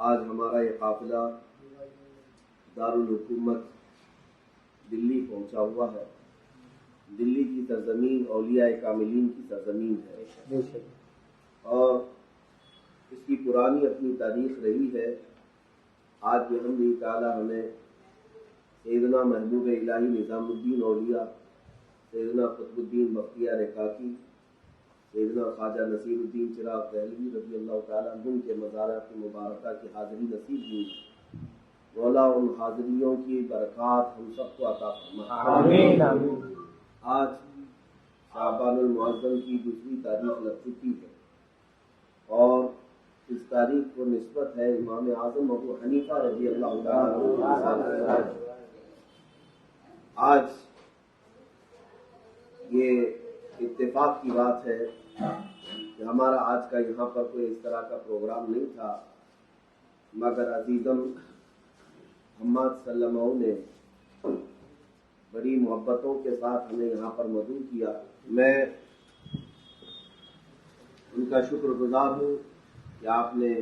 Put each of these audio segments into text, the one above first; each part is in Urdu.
آج ہمارا یہ قافلہ دارالحکومت دلی پہنچا ہوا ہے۔ دلی کی سرزمین اولیاء کاملین کی سرزمین ہے اور اس کی پرانی اپنی تاریخ رہی ہے۔ آج بحمدہ تعالی ہمیں سیدنا محبوب الہی نظام الدین اولیاء سیدنا قطب الدین بختیار کاکی، سیدنا خواجہ نصیر الدین چراغ دہلوی رضی اللہ تعالیٰ عنہ کے مزارات مبارکہ کی حاضری نصیب ہوئی۔ مولا ان حاضریوں کی برکات ہم سب کو عطا فرمائے۔ آمین۔ آج شعبان المعظم کی دوسری تاریخ لگ چکی ہے اور اس تاریخ کو نسبت ہے امام اعظم ابو حنیفہ رضی اللہ تعالیٰ عنہ۔ آج یہ اتفاق کی بات ہے کہ ہمارا آج کا یہاں پر کوئی اس طرح کا پروگرام نہیں تھا، مگر عزیزم حماد سلمہ نے بڑی محبتوں کے ساتھ ہمیں یہاں پر مدعو کیا۔ میں ان کا شکر گزار ہوں کہ آپ نے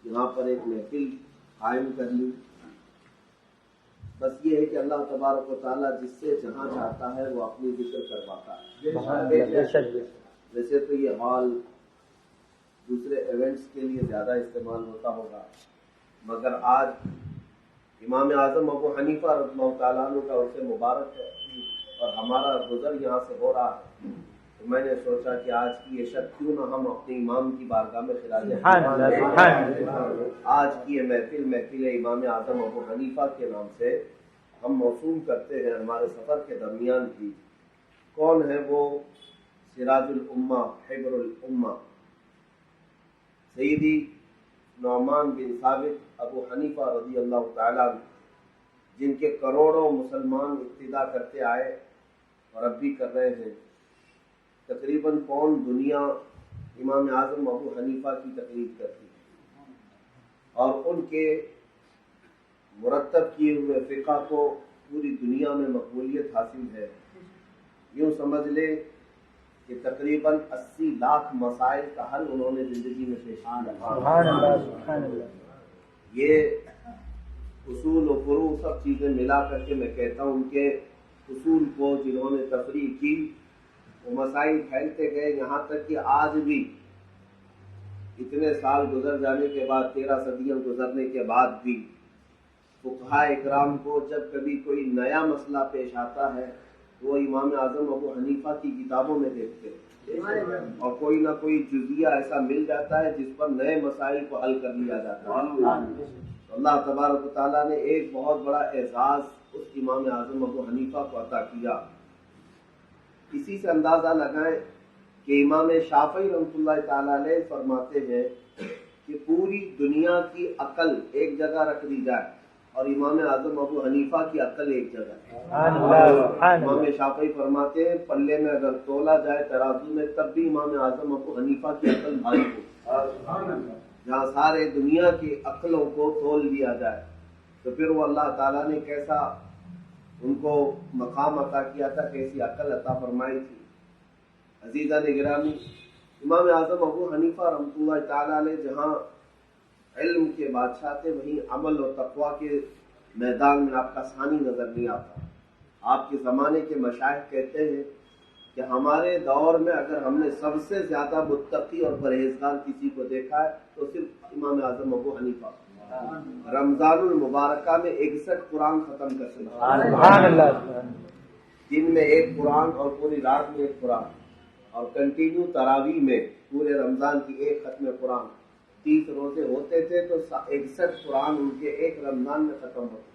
یہاں پر ایک محفل قائم کر لی۔ بس یہ ہے کہ اللہ تبارک و تعالیٰ جس سے جہاں چاہتا ہے وہ اپنی ذکر کرواتا ہے۔ ویسے تو یہ ہال دوسرے ایونٹس کے لیے زیادہ استعمال ہوتا ہوگا، مگر آج امام اعظم ابو حنیفہ رضی اللہ تعالیٰ عنہ کا عرص مبارک ہے اور ہمارا گزر یہاں سے ہو رہا ہے، تو میں نے سوچا کہ آج کی یہ شب کیوں نہ ہم اپنے امام کی بارگاہ میں خراج آج کی یہ محفل امام اعظم ابو حنیفہ کے نام سے ہم موسوم کرتے ہیں ہمارے سفر کے درمیان کی۔ کون ہے وہ سراج الامہ حبر الامہ سیدی نعمان بن ثابت ابو حنیفہ رضی اللہ تعالیٰ عنہ، جن کے کروڑوں مسلمان اقتدا کرتے آئے اور اب بھی کر رہے ہیں۔ تقریباً پون دنیا امام اعظم ابو حنیفہ کی تقلید کرتی ہے اور ان کے مرتب کیے ہوئے فقہ کو پوری دنیا میں مقبولیت حاصل ہے۔ یوں سمجھ لے کہ تقریباً 80 لاکھ مسائل کا حل انہوں نے زندگی میں پیش کیا۔ یہ اصول و فروع سب چیزیں ملا کر کے میں کہتا ہوں کہ اصول کو جنہوں نے تفریح کی وہ مسائل پھیلتے گئے، یہاں تک کہ آج بھی اتنے سال گزر جانے کے بعد 13 صدیاں گزرنے کے بعد بھی فقہاء اکرام کو جب کبھی کوئی نیا مسئلہ پیش آتا ہے تو وہ امام اعظم ابو حنیفہ کی کتابوں میں دیکھتے ہیں اور کوئی نہ کوئی جزیہ ایسا مل جاتا ہے جس پر نئے مسائل کو حل کر لیا جاتا ہے۔ اللہ تبارک و تعالیٰ نے ایک بہت بڑا اعزاز اس امام اعظم ابو حنیفہ کو عطا کیا۔ اسی سے اندازہ لگائیں کہ امام شافعی رحمۃ اللہ تعالیٰ علیہ فرماتے ہیں کہ پوری دنیا کی عقل ایک جگہ رکھ دی جائے اور امام اعظم ابو حنیفہ کی عقل ایک جگہ ہے۔ امام شافعی فرماتے ہیں پلے میں اگر تولا جائے ترازو میں تب بھی امام اعظم ابو حنیفہ کی عقل بھاری ہو۔ جہاں سارے دنیا کی عقلوں کو تول دیا جائے تو پھر وہ اللہ تعالیٰ نے کیسا ان کو مقام عطا کیا تھا، کیسی عقل عطا فرمائی تھی۔ عزیزان گرامی، امام اعظم ابو حنیفہ رحمۃ اللہ تعالیٰ علیہ جہاں علم کے بادشاہ تھے، وہیں عمل و تقویٰ کے میدان میں آپ کا ثانی نظر نہیں آتا۔ آپ کے زمانے کے مشائخ کہتے ہیں کہ ہمارے دور میں اگر ہم نے سب سے زیادہ متقی اور پرہیزگار کسی کو دیکھا ہے تو صرف امام اعظم ابو حنیفہ۔ رمضان المبارکہ میں 61 قرآن ختم کرتے ہیں، دن میں ایک قرآن اور پوری رات میں ایک قرآن، اور کنٹینیو تراویح میں پورے رمضان کی ایک ختم قرآن۔ 30 روزے ہوتے تھے تو 61 قرآن ان کے ایک رمضان میں ختم ہوتے۔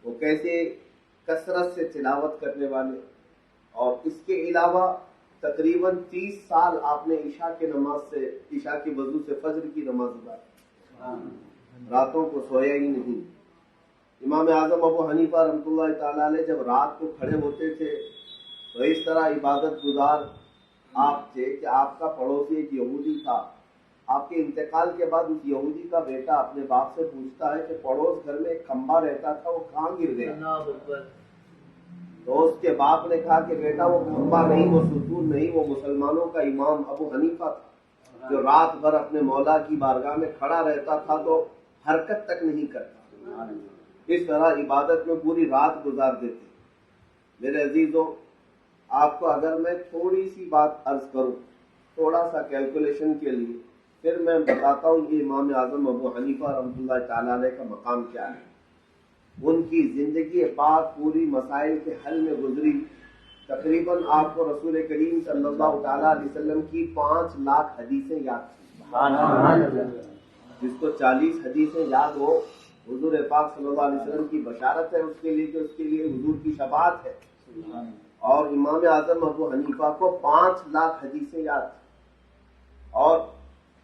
وہ کیسے کثرت سے تلاوت کرنے والے، اور اس کے علاوہ تقریباً 30 سال آپ نے عشاء کی وضو سے فجر کی نماز گزاری، راتوں کو سویا ہی نہیں۔ امام اعظم ابو حنیفہ رحمۃ اللہ تعالیٰ علیہ جب رات کو کھڑے ہوتے تھے تو اس طرح عبادت گزار آپ تھے کہ آپ کا پڑوسی ایک یہودی تھا۔ آپ کے انتقال کے بعد اس یہودی کا بیٹا اپنے باپ سے پوچھتا ہے کہ پڑوس گھر میں ایک کھمبا رہتا تھا، وہ کہاں گر گیا؟ تو اس کے باپ نے کہا کہ بیٹا وہ کھمبا نہیں، وہ ستون نہیں، وہ مسلمانوں کا امام ابو حنیفہ تھا۔ جو رات بھر اپنے مولا کی بارگاہ میں کھڑا رہتا تھا تو حرکت تک نہیں کرتا، اس طرح عبادت میں پوری رات گزار دیتے۔ میرے عزیزوں، آپ کو اگر میں تھوڑی سی بات عرض کروں، تھوڑا سا کیلکولیشن کے لیے، پھر میں بتاتا ہوں کہ امام اعظم ابو حنیفہ رحمۃ اللہ تعالیٰ علیہ کا مقام کیا ہے۔ ان کی زندگی پاک پوری مسائل کے حل میں گزری۔ تقریباً آپ کو رسول کریم صلی اللہ تعالیٰ علیہ وسلم کی 5 لاکھ حدیثیں یاد تھیں۔ جس کو 40 حدیثیں یاد ہو، حضور پاک صلی اللہ علیہ وسلم کی بشارت ہے اس کے لیے کہ اس کے لیے حضور کی شفاعت ہے۔ اور امام اعظم ابو حنیفہ کو 5 لاکھ حدیثیں یاد تھیں۔ اور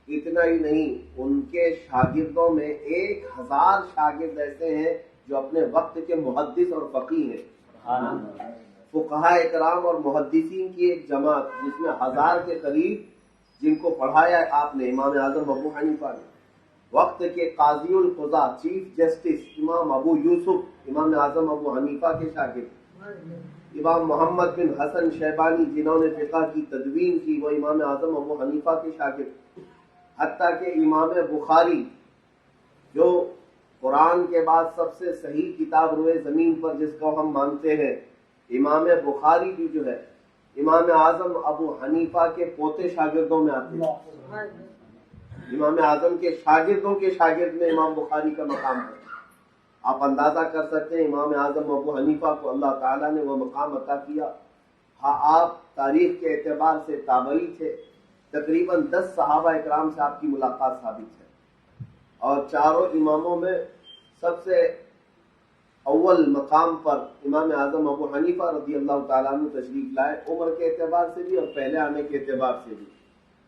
اتنا ہی نہیں، ان کے شاگردوں میں 1000 شاگرد ایسے ہیں جو اپنے وقت کے محدث اور فقیہ ہیں۔ فقہاء اکرام اور محدثین کی ایک جماعت جس میں 1000 کے قریب جن کو پڑھایا آپ نے امام اعظم ابو حنیفہ نے۔ وقت کے قاضی القضاء چیف جسٹس امام ابو یوسف امام اعظم ابو حنیفہ کے شاگرد، امام محمد بن حسن شیبانی جنہوں نے فقہ کی تدوین کی وہ امام اعظم ابو حنیفہ کے شاگرد، حتیٰ کہ امام بخاری جو قرآن کے بعد سب سے صحیح کتاب روئے زمین پر جس کو ہم مانتے ہیں، امام بخاری بھی جو ہے امام اعظم ابو حنیفہ کے پوتے شاگردوں میں آتے ہیں۔ امام اعظم کے شاگردوں کے شاگرد میں امام بخاری کا مقام ہے۔ آپ اندازہ کر سکتے ہیں امام اعظم ابو حنیفہ کو اللہ تعالیٰ نے وہ مقام عطا کیا۔ ہاں، آپ تاریخ کے اعتبار سے تابعی تھے، تقریباً 10 صحابہ اکرام سے آپ کی ملاقات ثابت ہے، اور چاروں اماموں میں سب سے اول مقام پر امام اعظم ابو حنیفہ رضی اللہ تعالیٰ عنہ تشریف لائے، عمر کے اعتبار سے بھی اور پہلے آنے کے اعتبار سے بھی۔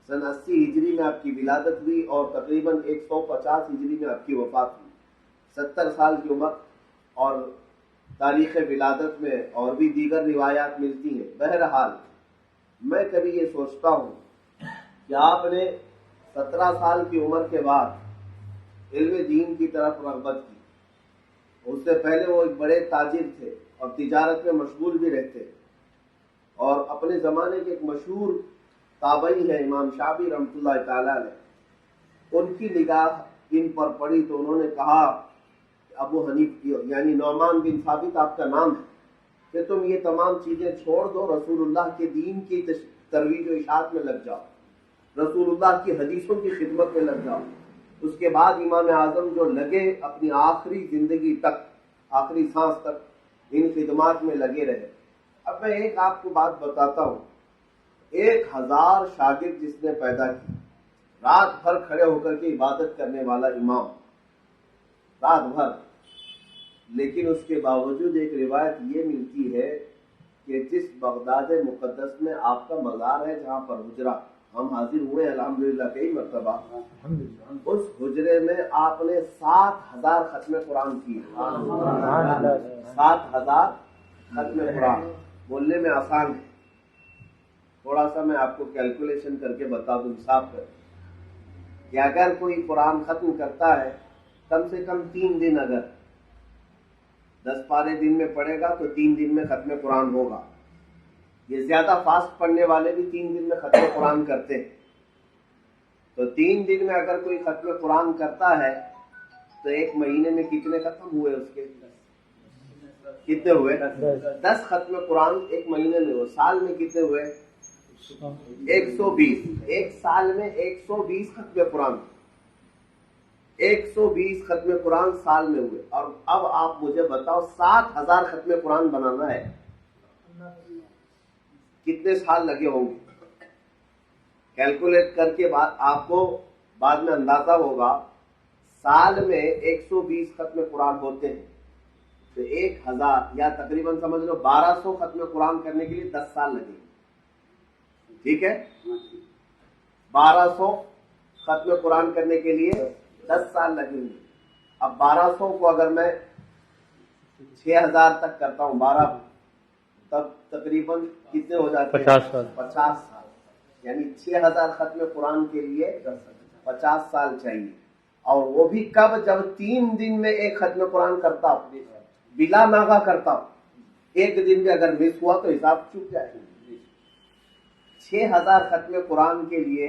سن 80 ہجری میں آپ کی ولادت ہوئی اور تقریباً 150 ہجری میں آپ کی وفات ہوئی۔ 70 سال کی عمر، اور تاریخ ولادت میں اور بھی دیگر روایات ملتی ہیں۔ بہرحال میں کبھی یہ سوچتا ہوں کہ آپ نے 17 سال کی عمر کے بعد علم دین کی طرف رغبت کی۔ اس سے پہلے وہ ایک بڑے تاجر تھے اور تجارت میں مشغول بھی رہتے، اور اپنے زمانے کے ایک مشہور تابعی ہیں امام شافعی رحمۃ اللہ تعالیٰ علیہ، ان کی نگاہ ان پر پڑی تو انہوں نے کہا ابو حنیف یعنی نعمان بن ثابت آپ کا نام ہے کہ تم یہ تمام چیزیں چھوڑ دو، رسول اللہ کے دین کی ترویج و اشاعت میں لگ جاؤ، رسول اللہ کی حدیثوں کی خدمت میں لگ جاؤ۔ اس کے بعد امام اعظم جو لگے اپنی آخری زندگی تک، آخری سانس تک ان خدمات میں لگے رہے۔ اب میں ایک آپ کو بات بتاتا ہوں، 1000 شاگرد جس نے پیدا کی، رات بھر کھڑے ہو کر کے عبادت کرنے والا امام، رات بھر، لیکن اس کے باوجود ایک روایت یہ ملتی ہے کہ جس بغداد مقدس میں آپ کا مزار ہے، جہاں پر حجرہ ہم حاضر ہوئے الحمدللہ کئی مرتبہ، اس حجرے میں آپ نے 7000 ختم قرآن کی۔ 7000 ختم قرآن بولنے میں آسان ہے، تھوڑا سا میں آپ کو کیلکولیشن کر کے بتا دوں، حساب کر کہ اگر کوئی قرآن ختم کرتا ہے کم سے کم 3 دن، اگر 10 پارے دن میں پڑھے گا تو 3 دن میں ختم قرآن ہوگا۔ یہ زیادہ فاسٹ پڑھنے والے بھی 3 دن میں ختم قرآن کرتے ہیں، تو 3 دن میں اگر کوئی ختم قرآن کرتا ہے تو 1 مہینے میں کتنے ختم ہوئے؟ اس کے کتنے ہوئے؟ 10 ختم قرآن 1 مہینے میں ہوئے۔ سال میں کتنے ہوئے؟ 120۔ 1 سال میں 120 ختم قرآن، 120 ختم قرآن سال میں ہوئے۔ اور اب آپ مجھے بتاؤ 7000 ختم قرآن بنانا ہے، کتنے سال لگے ہوں گے؟ کیلکولیٹ کر کے بعد آپ کو بعد میں اندازہ ہوگا۔ سال میں 120 ختم قرآن ہوتے ہیں تو 1000 یا تقریباً سمجھ لو 1200 ختم قرآن کرنے کے لیے 10 سال لگے گے، ٹھیک ہے؟ 1200 ختم قرآن کرنے کے لیے 10 سال لگیں گے۔ اب 1200 کو اگر میں 6000 تک کرتا ہوں، 12 تب تقریباً کتنے ہو جاتے ہیں؟ 50 سال، یعنی 6000 ختم قرآن کے لیے 50 سال چاہیے، اور وہ بھی کب؟ جب 3 دن میں ایک ختم قرآن کرتا ہوں، بلا ناغہ کرتا ہوں، ایک دن میں اگر مس ہوا تو حساب چوک جائے گا۔ 6000 ختم قرآن کے لیے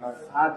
60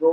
2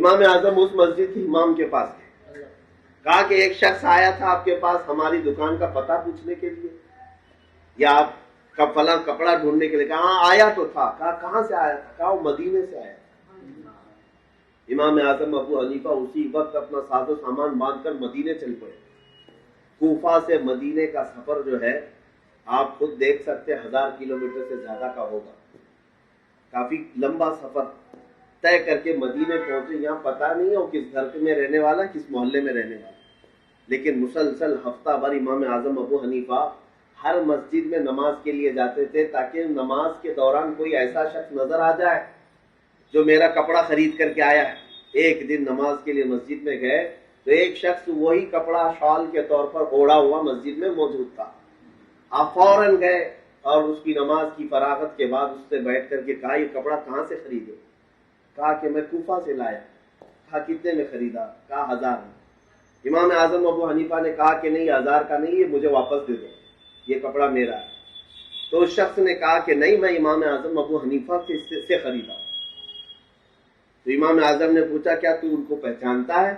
امام اعظم اس مسجد کے امام کے پاس گئے، کہا کہ ایک شخص آیا تھا آپ کے پاس ہماری دکان کا پتہ پوچھنے کے لیے، یا آپ کا فلاں کپڑا ڈھونڈنے کے لیے. کہا ہاں آیا تو تھا. کہا کہاں سے آیا تھا؟ کہا وہ مدینے سے آیا تھا. امام اعظم ابو حنیفہ اسی وقت اپنا ساز و سامان باندھ کر مدینے چل پڑے. کوفہ سے مدینے کا سفر جو ہے آپ خود دیکھ سکتے 1000 کلومیٹر سے زیادہ کا ہوگا. کافی لمبا سفر طے کر کے مدینے پہنچے. یہاں پتہ نہیں ہے وہ کس گھر میں رہنے والا، کس محلے میں رہنے والا، لیکن مسلسل ہفتہ بھر امام اعظم ابو حنیفہ ہر مسجد میں نماز کے لیے جاتے تھے، تاکہ نماز کے دوران کوئی ایسا شخص نظر آ جائے جو میرا کپڑا خرید کر کے آیا ہے. ایک دن نماز کے لیے مسجد میں گئے تو ایک شخص وہی کپڑا شال کے طور پر اوڑھا ہوا مسجد میں موجود تھا. آپ فوراً گئے اور اس کی نماز کی فراغت کے بعد اس سے بیٹھ کر کے کہا یہ کپڑا کہاں سے خریدے؟ کہا کہ میں کوفہ سے لایا. کہا کتنے میں خریدا؟ کہا 1000 میں. امام اعظم ابو حنیفہ نے کہا کہ نہیں 1000 کا نہیں، یہ مجھے واپس دے دو، یہ کپڑا میرا ہے. تو اس شخص نے کہا کہ نہیں میں امام اعظم ابو حنیفہ سے خریدا. تو امام اعظم نے پوچھا کیا تو ان کو پہچانتا ہے؟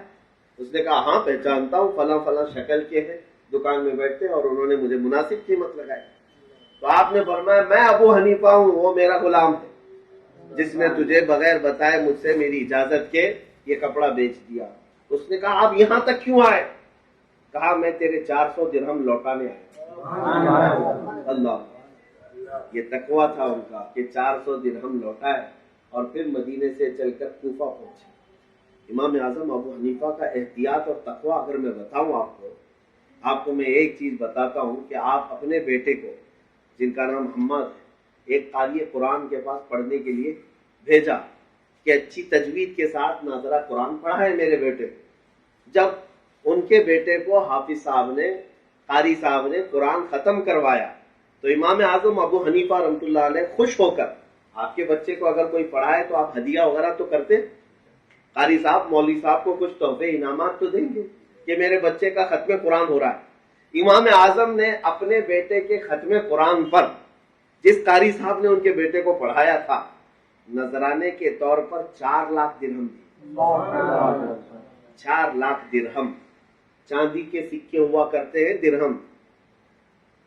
اس نے کہا ہاں پہچانتا ہوں، فلاں فلاں شکل کے ہیں، دکان میں بیٹھتے اور انہوں نے مجھے مناسب قیمت لگائی. تو آپ نے فرمایا میں ابو حنیفہ ہوں، وہ میرا غلام ہے جس نے تجھے بغیر بتائے مجھ سے میری اجازت کے یہ کپڑا بیچ دیا. اس نے کہا آپ یہاں تک کیوں آئے؟ کہا میں تیرے 400 درہم لوٹانے آیا. اللہ، یہ تقویٰ تھا ان کا کہ 400 درہم لوٹائے اور پھر مدینے سے چل کر کوفہ پہنچے. امام اعظم ابو حنیفہ کا احتیاط اور تقویٰ اگر میں بتاؤں آپ کو میں ایک چیز بتاتا ہوں کہ آپ اپنے بیٹے کو جن کا نام محمد ہے ایک قاری قرآن کے پاس پڑھنے کے لیے بھیجا کہ اچھی تجوید کے ساتھ ناظرہ قرآن پڑھا ہے میرے بیٹے کو. جب ان کے بیٹے کو حافظ صاحب نے قاری صاحب نے قرآن ختم کروایا تو امام اعظم ابو حنیفہ رحمۃ اللہ علیہ خوش ہو کر، آپ کے بچے کو اگر کوئی پڑھائے تو آپ ہدیہ وغیرہ تو کرتے، قاری صاحب مولوی صاحب کو کچھ تحفے انعامات تو دیں گے کہ میرے بچے کا ختم قرآن ہو رہا ہے. امام اعظم نے اپنے بیٹے کے ختم قرآن پر جس قاری صاحب نے ان کے بیٹے کو پڑھایا تھا نذرانے کے طور پر 4 لاکھ درہم دی. 4 لاکھ درہم، چاندی کے سکے ہوا کرتے ہیں درہم،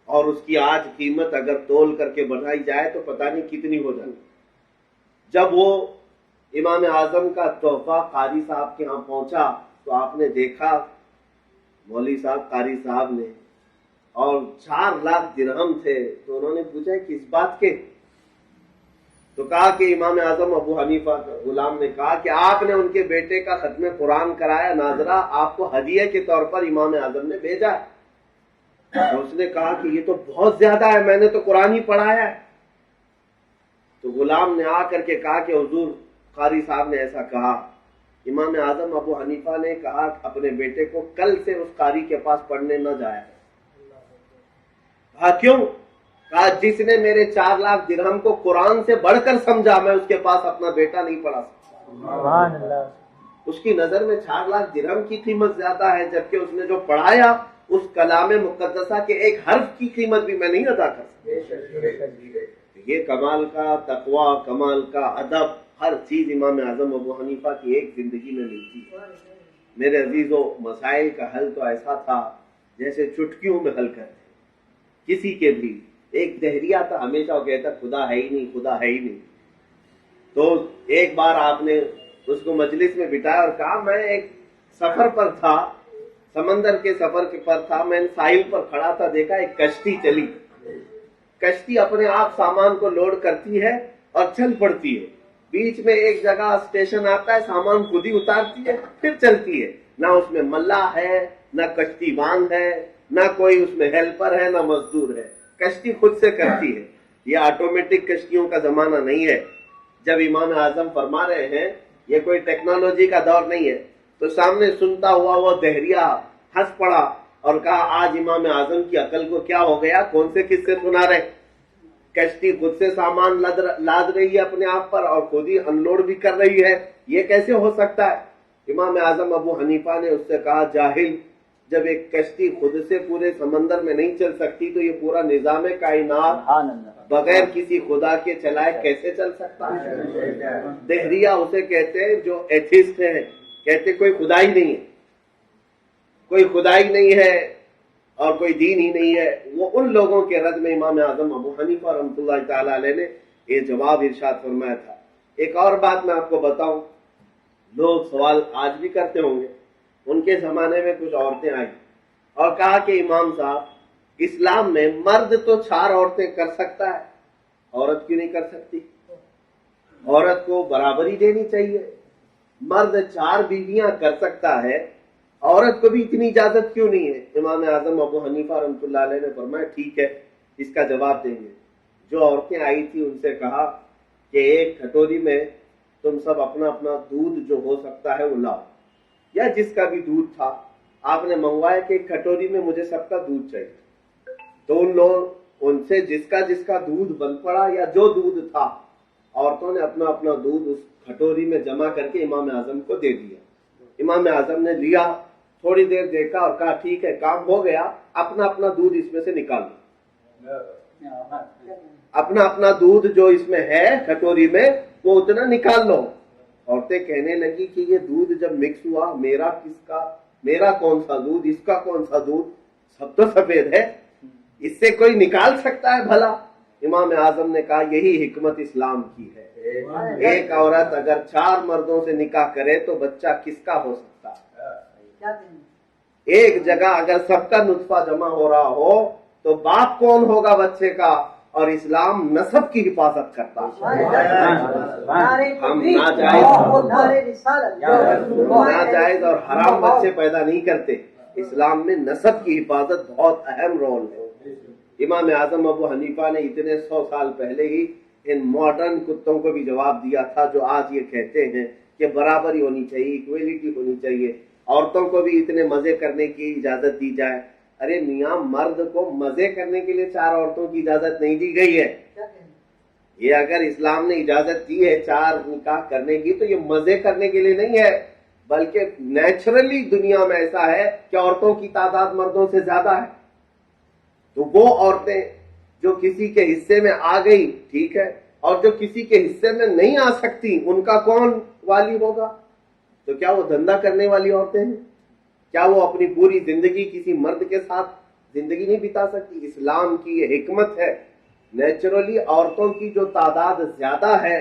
اور اس کی آج قیمت اگر تول کر کے بڑھائی جائے تو پتہ نہیں کتنی ہو جائے. جب وہ امام اعظم کا تحفہ قاری صاحب کے ہاں پہنچا تو آپ نے دیکھا مولوی صاحب قاری صاحب نے، اور 4 لاکھ درہم تھے. تو انہوں نے پوچھا کس بات کے؟ تو کہا کہ امام اعظم ابو حنیفہ غلام نے کہا کہ آپ نے ان کے بیٹے کا ختم قرآن کرایا، ناظرہ آپ کو ہدیہ کے طور پر امام اعظم نے بھیجا. تو اس نے کہا کہ یہ تو بہت زیادہ ہے، میں نے تو قرآن ہی پڑھایا ہے. تو غلام نے آ کر کے کہا کہ حضور قاری صاحب نے ایسا کہا. امام اعظم ابو حنیفہ نے کہا اپنے بیٹے کو کل سے اس قاری کے پاس پڑھنے نہ جایا. کہا کیوں؟ کہا جس نے میرے 4 لاکھ درہم کو قرآن سے بڑھ کر سمجھا میں اس کے پاس اپنا بیٹا نہیں پڑھا سکتا. اس کی نظر میں 4 لاکھ درہم کی قیمت زیادہ ہے، جبکہ اس نے جو پڑھایا اس کلام مقدسہ کے ایک حرف کی قیمت بھی میں نہیں ادا کر سکتا. یہ کمال کا تقویٰ، کمال کا ادب، ہر چیز امام اعظم ابو حنیفہ کی ایک زندگی میں ملتی ہے. میرے عزیزو، مسائل کا حل تو ایسا تھا جیسے چٹکیوں میں حل کرتے. کسی کے بھی ایک دہریہ تھا، ہمیشہ وہ کہتا خدا ہے ہی نہیں، خدا ہے ہی نہیں. تو ایک بار آپ نے اس کو مجلس میں بٹھایا اور کہا میں ایک سفر پر تھا، سمندر کے سفر پر تھا، میں ساحل پر کھڑا تھا، دیکھا ایک کشتی چلی. کشتی اپنے آپ سامان کو لوڈ کرتی ہے اور چل پڑتی ہے. بیچ میں ایک جگہ اسٹیشن آتا ہے، سامان خود ہی اتارتی ہے پھر چلتی ہے. نہ اس میں ملاح ہے، نہ کشتی باندھ ہے، نہ کوئی اس میں ہیلپر ہے، نہ مزدور ہے. کشتی خود سے کرتی ہے. یہ آٹومیٹک کشتیوں کا زمانہ نہیں ہے. جب امام اعظم فرما رہے ہیں یہ کوئی ٹیکنالوجی کا دور نہیں ہے، تو سامنے سنتا ہوا وہ دہریہ ہنس پڑا اور کہا آج امام اعظم کی عقل کو کیا ہو گیا، کون سے قصے سنا رہے. کشتی خود سے سامان لاد رہی ہے اپنے آپ پر اور خود ہی انلوڈ بھی کر رہی ہے، یہ کیسے ہو سکتا ہے؟ امام اعظم ابو حنیفہ نے اس سے کہا جاہل، جب ایک کشتی خود سے پورے سمندر میں نہیں چل سکتی تو یہ پورا نظام کائنات بغیر کسی خدا کے چلائے کیسے چل سکتا ہے؟ دہریہ اسے کہتے ہیں جو ایتھسٹ ہے، کہتے کوئی خدا ہی نہیں ہے، کوئی خدا ہی نہیں ہے اور کوئی دین ہی نہیں ہے. وہ ان لوگوں کے رد میں امام اعظم ابو حنیفہ رحمۃ اللہ تعالی علیہ نے یہ جواب ارشاد فرمایا تھا. ایک اور بات میں آپ کو بتاؤں، لوگ سوال آج بھی کرتے ہوں گے. ان کے زمانے میں کچھ عورتیں آئیں اور کہا کہ امام صاحب اسلام میں مرد تو 4 عورتیں کر سکتا ہے، عورت کیوں نہیں کر سکتی؟ عورت کو برابری دینی چاہیے. مرد 4 بیویاں کر سکتا ہے، عورت کو بھی اتنی اجازت کیوں نہیں ہے؟ امام اعظم ابو حنیفہ رحمۃ اللہ علیہ نے فرمایا ٹھیک ہے، اس کا جواب دیں گے. جو عورتیں آئی تھی ان سے کہا کہ ایک کٹوری میں تم سب اپنا اپنا دودھ جو ہو سکتا ہے وہ لاؤ، یا جس کا بھی دودھ تھا آپ نے منگوایا کہ ایک کٹوری میں مجھے سب کا دودھ چاہیے. تو ان لوگ ان سے جس کا دودھ بن پڑا یا جو دودھ تھا، عورتوں نے اپنا اپنا دودھ اس کٹوری میں جمع کر کے امام اعظم کو دے دیا. امام اعظم نے لیا، تھوڑی دیر دیکھا اور کہا ٹھیک ہے کام ہو گیا، اپنا اپنا دودھ اس میں سے نکال لو. اپنا اپنا دودھ جو اس میں ہے کٹوری میں وہ اتنا نکال لو. عورتیں کہنے لگی کہ یہ دودھ جب مکس ہوا، میرا کس کا، میرا کون سا دودھ، اس کا کون سا دودھ، سب تو سفید ہے، اس سے کوئی نکال سکتا ہے بھلا؟ امام اعظم نے کہا یہی حکمت اسلام کی ہے. ایک عورت اگر 4 مردوں سے نکاح کرے تو بچہ کس کا ہو سکتا ہے؟ ایک جگہ اگر سب کا نطفہ جمع ہو رہا ہو تو باپ کون ہوگا بچے کا؟ اور اسلام نسب کی حفاظت کرتا ہے. ہم ناجائز اور حرام بچے پیدا نہیں کرتے. اسلام میں نسب کی حفاظت بہت اہم رول ہے. امام اعظم ابو حنیفہ نے اتنے 100 سال پہلے ہی ان ماڈرن کتوں کو بھی جواب دیا تھا جو آج یہ کہتے ہیں کہ برابری ہونی چاہیے، ایکویلٹی ہونی چاہیے، عورتوں کو بھی اتنے مزے کرنے کی اجازت دی جائے. ارے میاں، مرد کو مزے کرنے کے لیے 4 عورتوں کی اجازت نہیں دی گئی ہے. یہ اگر اسلام نے اجازت دی ہے 4 نکاح کرنے کی تو یہ مزے کرنے کے لیے نہیں ہے، بلکہ نیچرلی دنیا میں ایسا ہے کہ عورتوں کی تعداد مردوں سے زیادہ ہے. تو وہ عورتیں جو کسی کے حصے میں آ گئی ٹھیک ہے، اور جو کسی کے حصے میں نہیں آ سکتی ان کا کون والی ہوگا؟ تو کیا وہ دھندا کرنے والی عورتیں ہیں؟ کیا وہ اپنی پوری زندگی کسی مرد کے ساتھ زندگی نہیں بتا سکتی؟ اسلام کی یہ حکمت ہے، نیچرلی عورتوں کی جو تعداد زیادہ ہے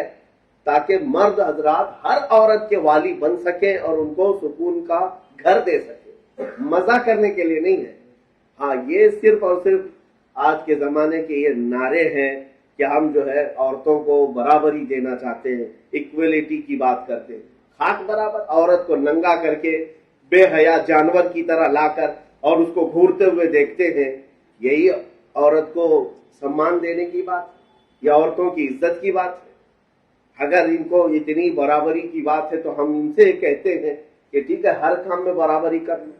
تاکہ مرد حضرات ہر عورت کے والی بن سکیں اور ان کو سکون کا گھر دے سکیں، مزہ کرنے کے لیے نہیں ہے. ہاں، یہ صرف اور صرف آج کے زمانے کے یہ نعرے ہیں کہ ہم جو ہے عورتوں کو برابری دینا چاہتے ہیں، ایکویلٹی کی بات کرتے ہیں. خاک برابر، عورت کو ننگا کر کے بے حیا جانور کی طرح لا کر اور اس کو گھورتے ہوئے دیکھتے ہیں، یہی عورت کو سمان دینے کی بات یا عورتوں کی عزت کی بات ہے؟ اگر ان کو اتنی برابری کی بات ہے تو ہم ان سے کہتے ہیں کہ ٹھیک ہے ہر کام میں برابری کر لیں.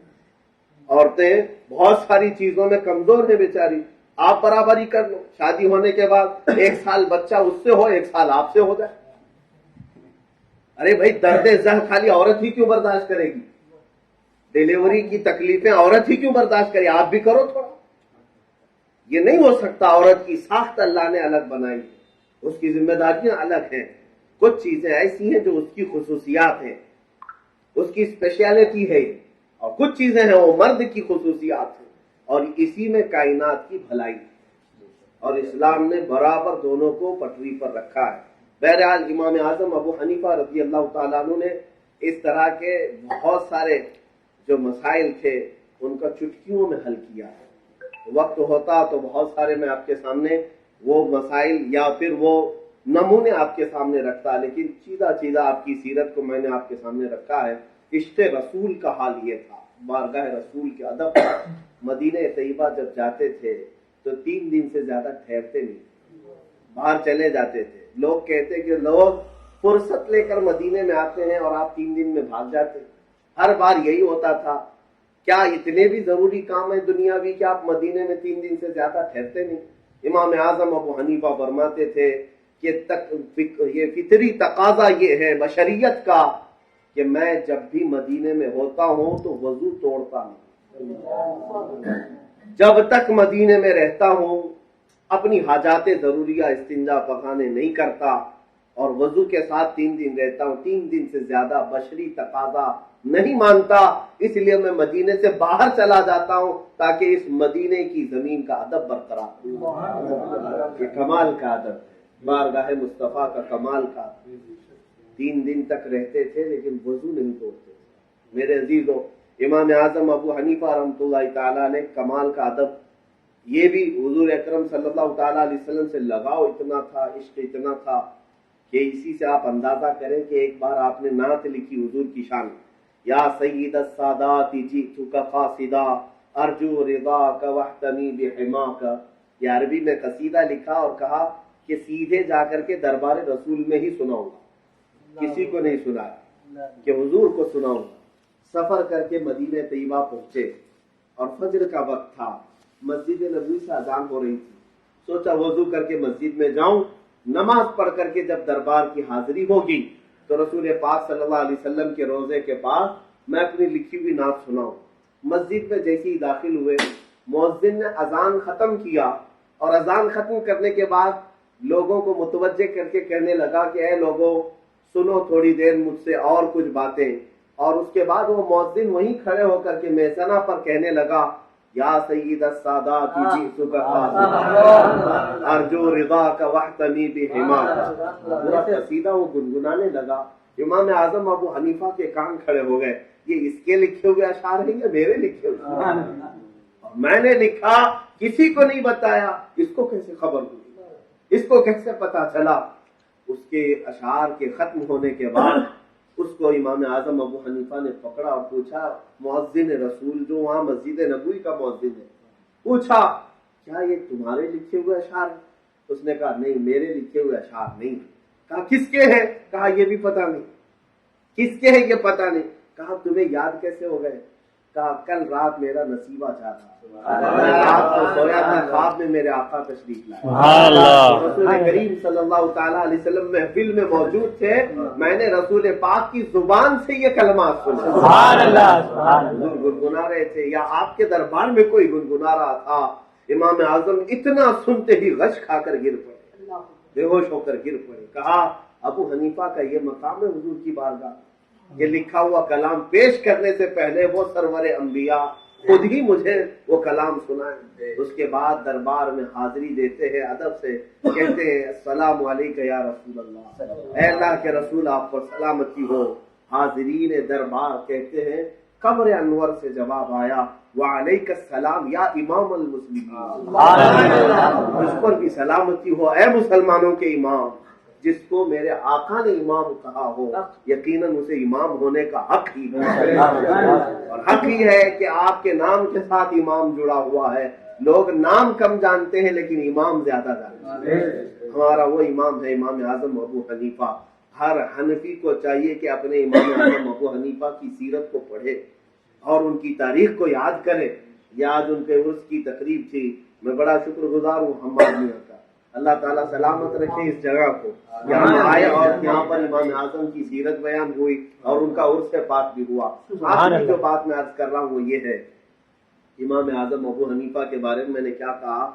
عورتیں بہت ساری چیزوں میں کمزور ہیں بیچاری، آپ برابری کر لو. شادی ہونے کے بعد 1 سال بچہ اس سے ہو، 1 سال آپ سے ہو جائے. ارے بھائی، درد زہ خالی عورت ہی کیوں برداشت کرے گی؟ ڈیلیوری کی تکلیفیں عورت ہی کیوں برداشت کرے؟ آپ بھی کرو تھوڑا. یہ نہیں ہو سکتا. عورت کی ساخت اللہ نے الگ بنائی ہے، اس کی ذمہ داریاں الگ ہیں. کچھ چیزیں ایسی ہیں جو اس کی خصوصیات ہیں، اس کی اسپیشلٹی ہے، اور کچھ چیزیں ہیں وہ مرد کی خصوصیات ہیں، اور اسی میں کائنات کی بھلائی ہے. اور اسلام نے برابر دونوں کو پٹری پر رکھا ہے. بہرحال امام اعظم ابو حنیفہ رضی اللہ تعالیٰ عنہ نے اس طرح کے بہت سارے جو مسائل تھے ان کا چٹکیوں میں حل کیا ہے. وقت ہوتا تو بہت سارے میں آپ کے سامنے وہ مسائل یا پھر وہ نمونے آپ کے سامنے رکھتا، لیکن چیزہ آپ کی سیرت کو میں نے آپ کے سامنے رکھا ہے. عشق رسول کا حال یہ تھا، بارگاہ رسول کے ادب. مدینہ طیبہ جب جاتے تھے تو 3 دن سے زیادہ ٹھہرتے نہیں، باہر چلے جاتے تھے. لوگ کہتے کہ لوگ فرصت لے کر مدینے میں آتے ہیں اور آپ 3 دن میں بھاگ جاتے. ہر بار یہی ہوتا تھا. کیا اتنے بھی ضروری کام ہیں دنیاوی کہ آپ مدینے میں 3 دن سے زیادہ ٹھہرتے نہیں؟ امام اعظم ابو حنیفہ فرماتے تھے کہ یہ فطری تقاضا یہ ہے بشریت کا کہ میں جب بھی مدینے میں ہوتا ہوں تو وضو توڑتا نہیں. جب تک مدینے میں رہتا ہوں اپنی حاجات ضروریہ استنجا پخانے نہیں کرتا اور وضو کے ساتھ 3 دن رہتا ہوں. 3 دن سے زیادہ بشری تقاضا نہیں مانتا, اس لیے میں مدینے سے باہر چلا جاتا ہوں تاکہ اس مدینے کی زمین کا ادب برقرار ہو. یہ کمال کا ادب ہے, بارگاہ مصطفیٰ کا کمال کا. 3 دن تک رہتے تھے لیکن وضو نہیں توڑتے. میرے عزیزوں, امام اعظم ابو حنیفہ رحمۃ اللہ تعالیٰ علیہ کمال کا ادب, یہ بھی حضور اکرم صلی اللہ تعالیٰ علیہ وسلم سے لگاؤ اتنا تھا, عشق اتنا تھا کہ اسی سے آپ اندازہ کریں کہ ایک بار آپ نے نعت لکھی حضور کی شان, یا سید السادات جئتک قاصدا ارجو رضاک واحتمی بحماک. یہ عربی میں قصیدہ لکھا اور کہا کہ سیدھے جا کر کے دربار رسول میں ہی سناؤں گا, کسی کو نہیں سنایا, کہ حضور کو سناؤں گا. سفر کر کے مدینہ طیبہ پہنچے اور فجر کا وقت تھا, مسجد نبوی سے اذان ہو رہی تھی. سوچا وضو کر کے مسجد میں جاؤں, نماز پڑھ کر کے جب دربار کی حاضری ہوگی تو رسول پاک صلی اللہ علیہ وسلم کے روضے کے پاس میں اپنی لکھی ہوئی نعت سناؤں. مسجد میں جیسے ہی داخل ہوئے مؤذن نے اذان ختم کیا اور اذان ختم کرنے کے بعد لوگوں کو متوجہ کر کے کہنے لگا کہ اے لوگوں سنو تھوڑی دیر مجھ سے اور کچھ باتیں. اور اس کے بعد وہ مؤذن وہیں کھڑے ہو کر کے میزانہ پر کہنے لگا یا سید السادات جئتک قاصدا ارجو رضاک واحتمی بحماک. پورا قصیدہ وہ گنگنانے لگا. امام اعظم ابو حنیفہ کے کان کھڑے ہو گئے, یہ اس کے لکھے ہوئے اشعار ہیں یا میرے لکھے ہوئے؟ میں نے لکھا, کسی کو نہیں بتایا, اس کو کیسے خبر ہوئی, اس کو کیسے پتا چلا؟ اس کے اشعار کے ختم ہونے کے بعد اس کو امام اعظم ابو حنیفہ نے پکڑا اور پوچھا, مؤذن رسول جو وہاں مسجد نبوی کا مؤذن ہے, پوچھا کیا یہ تمہارے لکھے ہوئے اشعار ہیں؟ اس نے کہا نہیں, میرے لکھے ہوئے اشعار نہیں. کہا کس کے ہیں؟ کہا یہ بھی پتہ نہیں. کس کے ہیں یہ پتہ نہیں. کہا تمہیں یاد کیسے ہو گئے؟ کہا کل رات میرا نصیبہ چاہ تھا, میں رات کو سویا تھا, خواب میں میرے آقا تشریف لائے, رسول کریم صلی اللہ تعالیٰ علیہ وسلم محفل میں موجود تھے, میں نے رسول پاک کی زبان سے یہ کلمات سنا. حضور گنگنا رہے تھے یا آپ کے دربار میں کوئی گنگنا رہا تھا. امام اعظم اتنا سنتے ہی غش کھا کر گر پڑے, بے ہوش ہو کر گر پڑے. کہا ابو حنیفہ کا یہ مقام ہے حضور کی بارگاہ, یہ لکھا ہوا کلام پیش کرنے سے پہلے وہ سرور انبیاء خود ہی مجھے وہ کلام سنائے. اس کے بعد دربار میں حاضری دیتے ہیں, ادب سے کہتے ہیں السلام علیکم یا رسول اللہ, اے اللہ کے رسول آپ پر سلامتی ہو. حاضرین دربار کہتے ہیں قبر انور سے جواب آیا وعلیک السلام یا امام المسلمین, مجھ پر بھی سلامتی ہو اے مسلمانوں کے امام. جس کو میرے آقا نے امام کہا ہو یقیناً اسے امام ہونے کا حق ہی ہے, اور حق ہی ہے کہ آپ کے نام کے ساتھ امام جڑا ہوا ہے. لوگ نام کم جانتے ہیں لیکن امام زیادہ جانتے ہیں. ہمارا وہ امام ہے امام اعظم ابو حنیفہ. ہر حنفی کو چاہیے کہ اپنے امام اعظم ابو حنیفہ کی سیرت کو پڑھے اور ان کی تاریخ کو یاد کرے. یہ آج ان کے عرس کی تقریب تھی, میں بڑا شکر گزار ہوں حماد میاں کا, اللہ تعالیٰ سلامت رکھے اس جگہ کو. یہاں آئے اور یہاں پر امام اعظم کی سیرت بیان ہوئی اور ان کا عرس پاک بھی ہوا. آخری جو بات میں عرض کر رہا ہوں وہ یہ ہے, امام اعظم ابو حنیفہ کے بارے میں نے کیا کہا,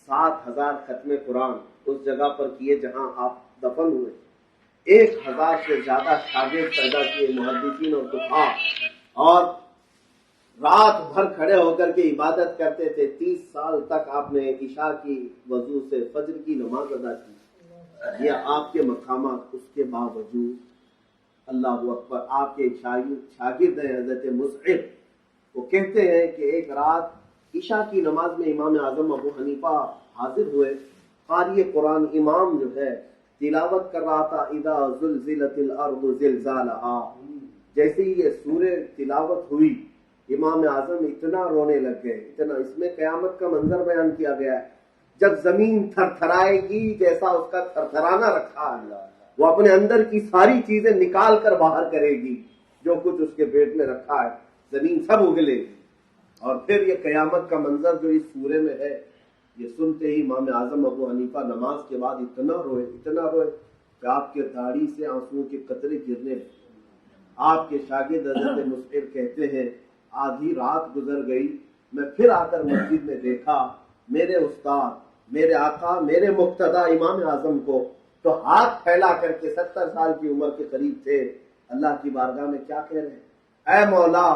7,000 ختم قرآن اس جگہ پر کیے جہاں آپ دفن ہوئے. 1,000 سے زیادہ شاگرد پیدا کیے محدثین اور فقہاء, اور رات بھر کھڑے ہو کر کے عبادت کرتے تھے. 30 سال تک آپ نے عشاء کی وضو سے فجر کی نماز ادا کی. یہ آپ کے مقامات. اس کے باوجود اللہ اکبر, آپ کے شاگرد ہیں حضرت مصعب, وہ کہتے ہیں کہ ایک رات عشاء کی نماز میں امام اعظم ابو حنیفہ حاضر ہوئے. قاری قرآن امام جو ہے تلاوت کر رہا تھا اذا زلزلت الارض زلزالہا. جیسے ہی یہ سورہ تلاوت ہوئی امام اعظم اتنا رونے لگ گئے, اتنا. اس میں قیامت کا منظر بیان کیا گیا ہے, جب زمین تھر تھرائے گی جیسا اس کا تھر تھرانا رکھا ہے, وہ اپنے اندر کی ساری چیزیں نکال کر باہر کرے گی, جو کچھ اس کے پیٹ میں رکھا ہے زمین سب اگلے گی. اور پھر یہ قیامت کا منظر جو اس سورے میں ہے, یہ سنتے ہی امام اعظم ابو حنیفہ نماز کے بعد اتنا روئے کہ آپ کے داڑھی سے آنسوؤں کے قطرے گرنے لگے. آپ کے شاگرد حضرت مصعب کہتے ہیں آدھی رات گزر گئی، میں پھر آ کر مسجد میں دیکھا میرے استاد، میرے آقا، میرے مقتدی امام اعظم کو تو ہاتھ پھیلا کر کے 70 سال کی عمر کے قریب تھے، اللہ کی بارگاہ میں کیا کہہ رہے ہیں، اے مولا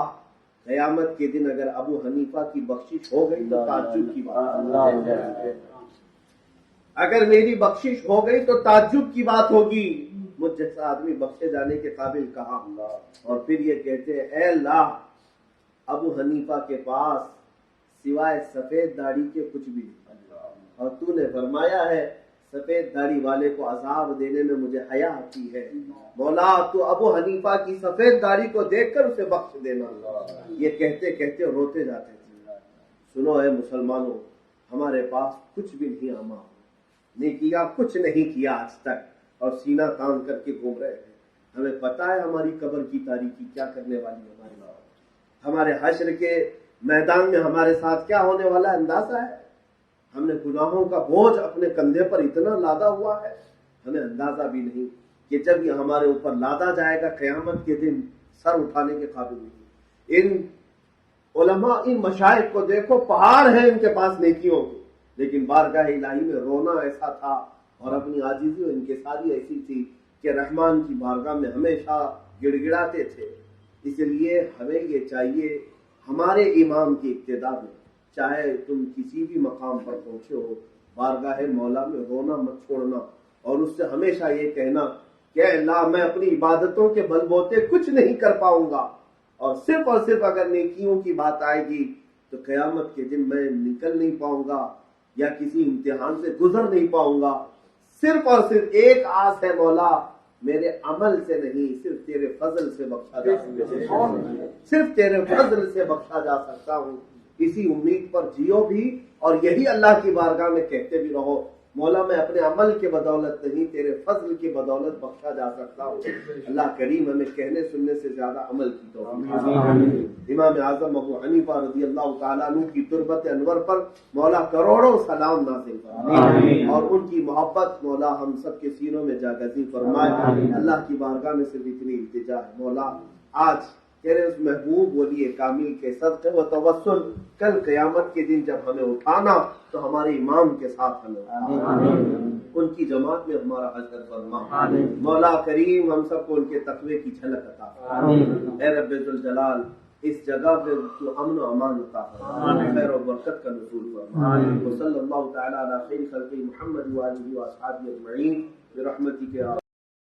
قیامت کے دن اگر ابو حنیفہ کی بخشش ہو گئی تو تعجب کی بات، اگر میری بخشش ہو گئی تو تعجب کی بات ہوگی، مجھ جیسا آدمی بخشے جانے کے قابل کہاں۔ اور پھر یہ کہتے ہیں اے اللہ ابو حنیفہ کے پاس سوائے سفید داڑھی کے کچھ بھی نہیں، اور تو نے فرمایا ہے سفید داڑھی والے کو عذاب دینے میں مجھے حیا آتی ہے، مولا تو ابو حنیفہ کی سفید داڑھی کو دیکھ کر اسے بخش دینا۔ یہ کہتے کہتے روتے جاتے تھے۔ سنو اے مسلمانوں، ہمارے پاس کچھ بھی نہیں آما، نیکیاں کچھ نہیں کیا آج تک، اور سینہ تان کر کے گھوم رہے ہیں۔ ہمیں پتا ہے ہماری قبر کی تاریکی کیا کرنے والی ہے، ہمارے حشر کے میدان میں ہمارے ساتھ کیا ہونے والا اندازہ ہے۔ ہم نے گناہوں کا بوجھ اپنے کندھے پر اتنا لادا ہوا ہے، ہمیں اندازہ بھی نہیں کہ جب یہ ہمارے اوپر لادا جائے گا قیامت کے دن سر اٹھانے کے قابل نہیں۔ ان علماء، ان مشائخ کو دیکھو، پہاڑ ہیں ان کے پاس نیکیوں کے، لیکن بارگاہ الہی میں رونا ایسا تھا اور اپنی عاجزی و انکساری ایسی تھی کہ رحمان کی بارگاہ میں ہمیشہ گڑ گڑاتے تھے۔ اس لیے ہمیں یہ چاہیے ہمارے امام کی اقتداء میں، چاہے تم کسی بھی مقام پر پہنچے ہو، بارگاہ مولا میں رونا مت چھوڑنا، اور اس سے ہمیشہ یہ کہنا کہ اے اللہ میں اپنی عبادتوں کے بل بوتے کچھ نہیں کر پاؤں گا، اور صرف اگر نیکیوں کی بات آئے گی تو قیامت کے دن میں نکل نہیں پاؤں گا یا کسی امتحان سے گزر نہیں پاؤں گا۔ صرف اور صرف ایک آس ہے مولا، میرے عمل سے نہیں، صرف تیرے فضل سے بخشا جا سکتا ہوں، صرف تیرے فضل سے بخشا جا سکتا ہوں۔ اسی امید پر جیو بھی، اور یہی اللہ کی بارگاہ میں کہتے بھی رہو، مولا میں اپنے عمل کے بدولت نہیں، تیرے فضل کی بدولت بخشا جا سکتا ہوں۔ اللہ کریم ہمیں کہنے سننے سے زیادہ عمل کی توفیق۔ امام اعظم ابو حنیفہ رضی اللہ تعالیٰ عنہ کی تربت انور پر مولا کروڑوں سلام نازل فرمائے، اور ان کی محبت مولا ہم سب کے سینوں میں جاگزی فرمائے۔ اللہ کی بارگاہ میں صرف اتنی التجا ہے، مولا آج تیرے اس محبوب ولی کامل کے صدقے و توسل کل قیامت کے دن جب ہمیں اٹھانا تو ہمارے امام کے ساتھ ہمیں اٹھانا، ان کی جماعت میں ہمارا حشر فرما۔ مولا کریم ہم سب کو ان کے تقوی کی جھلک عطا فرما۔ اے رب ذوالجلال اس جگہ پہ تو امن و امان عطا فرما، خیر و برکت کا نزول فرما۔ وصلی اللہ تعالی علی خیر خلق محمد وآلہ واصحابہ اجمعین برحمتک یا